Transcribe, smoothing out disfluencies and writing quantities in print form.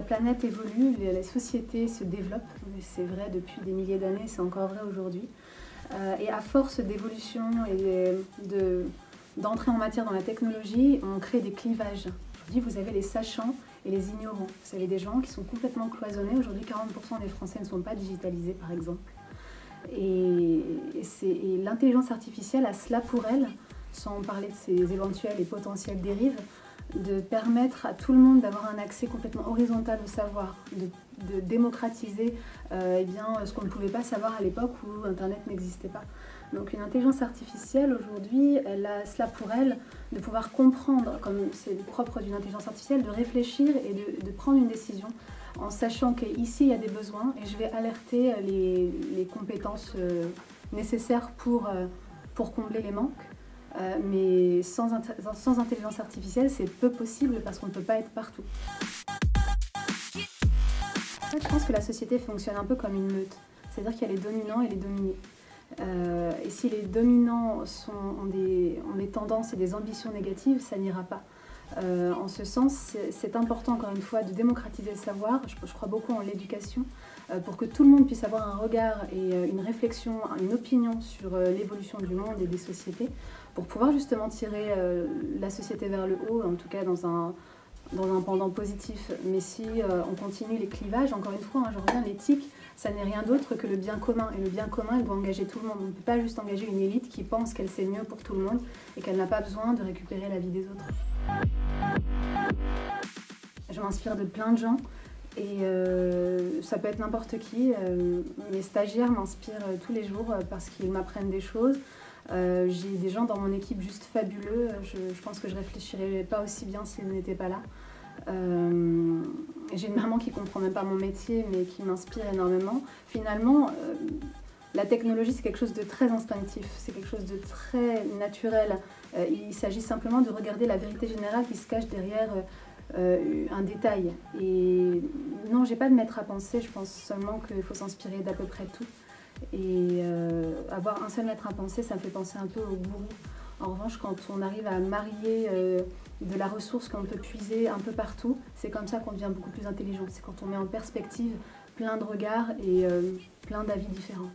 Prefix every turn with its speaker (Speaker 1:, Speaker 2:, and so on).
Speaker 1: la planète évolue, les sociétés se développent, c'est vrai depuis des milliers d'années, c'est encore vrai aujourd'hui. Et à force d'évolution et d'entrée en matière dans la technologie, on crée des clivages. Aujourd'hui, vous avez les sachants et les ignorants. Vous avez des gens qui sont complètement cloisonnés. Aujourd'hui, 40% des Français ne sont pas digitalisés, par exemple. Et l'intelligence artificielle a cela pour elle, sans parler de ses éventuelles et potentielles dérives, de permettre à tout le monde d'avoir un accès complètement horizontal au savoir, de démocratiser ce qu'on ne pouvait pas savoir à l'époque où Internet n'existait pas. Donc une intelligence artificielle aujourd'hui, elle a cela pour elle de pouvoir comprendre, comme c'est le propre d'une intelligence artificielle, de réfléchir et de prendre une décision en sachant qu'ici il y a des besoins et je vais alerter les compétences nécessaires pour combler les manques. Mais sans intelligence artificielle, c'est peu possible parce qu'on ne peut pas être partout. En fait, je pense que la société fonctionne un peu comme une meute, c'est-à-dire qu'il y a les dominants et les dominés. Et si les dominants ont des tendances et des ambitions négatives, ça n'ira pas. En ce sens, c'est important encore une fois de démocratiser le savoir. Je crois beaucoup en l'éducation pour que tout le monde puisse avoir un regard et une réflexion, une opinion sur l'évolution du monde et des sociétés pour pouvoir justement tirer la société vers le haut, en tout cas dans un pendant positif. Mais si on continue les clivages, encore une fois, je reviens, l'éthique, ça n'est rien d'autre que le bien commun. Et le bien commun, il doit engager tout le monde. On ne peut pas juste engager une élite qui pense qu'elle sait mieux pour tout le monde et qu'elle n'a pas besoin de récupérer la vie des autres. Je m'inspire de plein de gens et ça peut être n'importe qui. Mes stagiaires m'inspirent tous les jours parce qu'ils m'apprennent des choses. J'ai des gens dans mon équipe juste fabuleux. Je pense que je ne réfléchirais pas aussi bien s'ils n'étaient pas là. J'ai une maman qui ne comprend même pas mon métier mais qui m'inspire énormément. Finalement, la technologie, c'est quelque chose de très instinctif, c'est quelque chose de très naturel. Il s'agit simplement de regarder la vérité générale qui se cache derrière un détail. Et non, j'ai pas de maître à penser, je pense seulement qu'il faut s'inspirer d'à peu près tout. Et avoir un seul maître à penser, ça me fait penser un peu au gourou. En revanche, quand on arrive à marier de la ressource qu'on peut puiser un peu partout, c'est comme ça qu'on devient beaucoup plus intelligent. C'est quand on met en perspective plein de regards et plein d'avis différents.